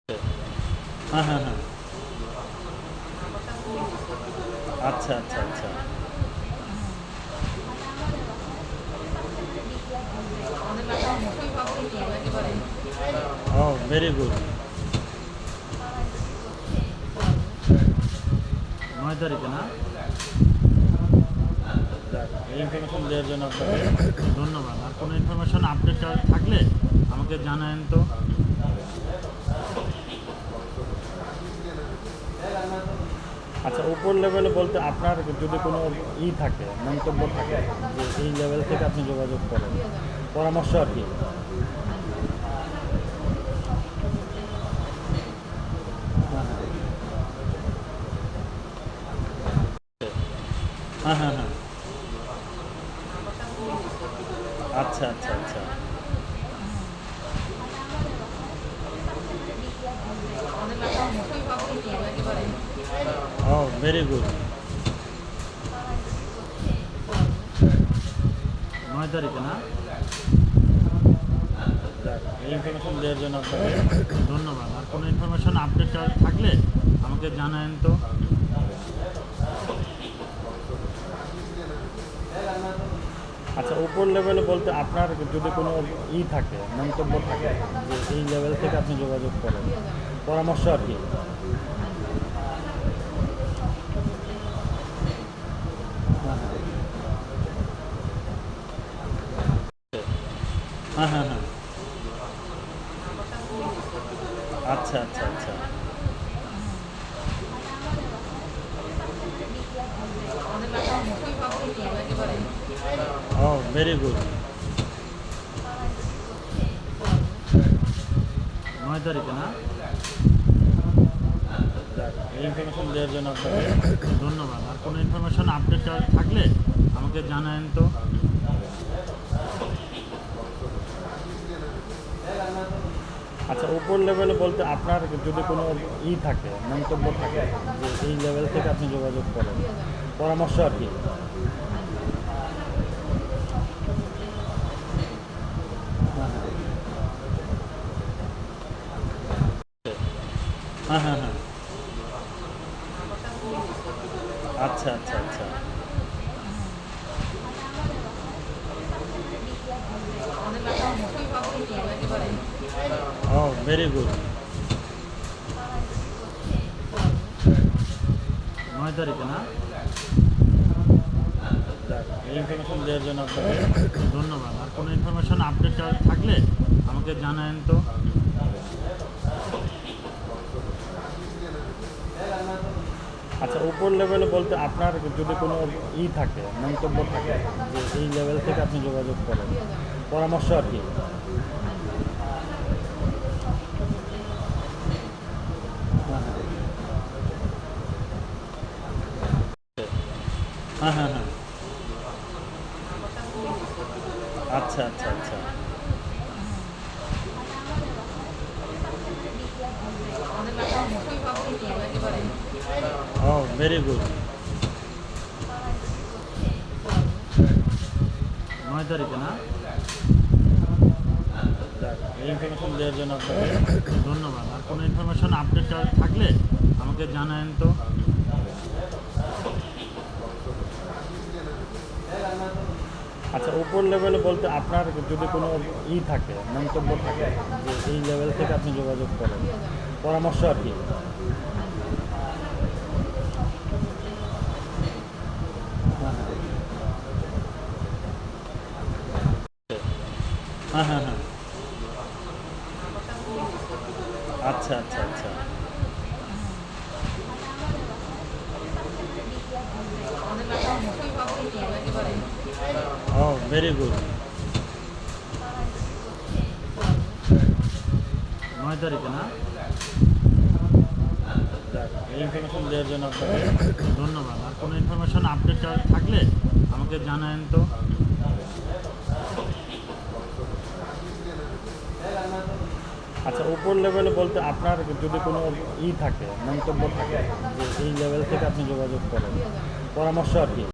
হ্যাঁ, হ্যাঁ, হ্যাঁ। আচ্ছা, আচ্ছা, আচ্ছা। ও ভেরি গুড। ৯ তারিখে না? যাক, এই ইনফরমেশন দেওয়ার জন্য আপনাকে ধন্যবাদ। আর কোনো ইনফরমেশন আপডেট থাকলে আমাকে জানায়েন তো। আচ্ছা, উপর লেভেলে বলতে আপনার যদি কোনো থাকে, মন্তব্য থাকে যে এই লেভেল থেকে আপনি যোগাযোগ করেন, পরামর্শ আর কি। হ্যাঁ, হ্যাঁ, হ্যাঁ। আচ্ছা, আচ্ছা, আচ্ছা। ও ভেরি গুড। ৯ তারিখে না? যাক, এই ইনফরমেশন দেওয়ার জন্য আপনাকে ধন্যবাদ। আর কোনো ইনফরমেশন আপডেট থাকলে আমাকে জানায়েন তো। আচ্ছা, উপর লেভেলে বলতে আপনার যদি কোনো থাকে, মন্তব্য থাকে যে এই লেভেল থেকে আপনি যোগাযোগ করেন, পরামর্শ আর কি। হ্যাঁ, হ্যাঁ, হ্যাঁ। আচ্ছা, আচ্ছা, আচ্ছা। ও ভেরি গুড। ৯ তারিখে না? যাক, এই ইনফরমেশন দেওয়ার জন্য আপনাকে ধন্যবাদ। আর কোনো ইনফরমেশন আপডেট থাকলে আমাকে জানায়েন তো। আচ্ছা, উপর লেভেলে বলতে আপনার যদি কোনো থাকে, মন্তব্য থাকে যে এই লেভেল থেকে আপনি যোগাযোগ করেন, পরামর্শ আর কি। হ্যাঁ, হ্যাঁ, হ্যাঁ। আচ্ছা, আচ্ছা, আচ্ছা। ও ভেরি গুড। ৯ তারিখে না? যাক, এই ইনফরমেশন দেওয়ার জন্য আপনাকে ধন্যবাদ। আর কোনো ইনফরমেশন আপডেট থাকলে আমাকে জানায়েন তো। আচ্ছা, উপর লেভেলে বলতে আপনার যদি কোনো থাকে, মন্তব্য থাকে যে এই লেভেল থেকে আপনি যোগাযোগ করেন, পরামর্শ আর কি। হ্যাঁ, হ্যাঁ, হ্যাঁ। আচ্ছা, আচ্ছা, আচ্ছা। ও ভেরি গুড। ৯ তারিখে না? যাক, এই ইনফরমেশন দেওয়ার জন্য আপনাকে ধন্যবাদ। আর কোনো ইনফরমেশন আপডেট থাকলে আমাকে জানায়েন তো। আচ্ছা, উপর লেভেলে বলতে আপনার যদি কোনো থাকে, মন্তব্য থাকে যে এই লেভেল থেকে আপনি যোগাযোগ করেন, পরামর্শ আর কি। হ্যাঁ, হ্যাঁ, হ্যাঁ। আচ্ছা, আচ্ছা, আচ্ছা। ও ভেরি গুড। ৯ তারিখে না? যাক, এই ইনফরমেশন দেওয়ার জন্য আপনাকে ধন্যবাদ। আর কোনো ইনফরমেশন আপডেট থাকলে আমাকে জানায়েন তো। আচ্ছা, উপর লেভেলে বলতে আপনার যদি কোনো থাকে, মন্তব্য থাকে যে এই লেভেল থেকে আপনি যোগাযোগ করেন, পরামর্শ আর কি।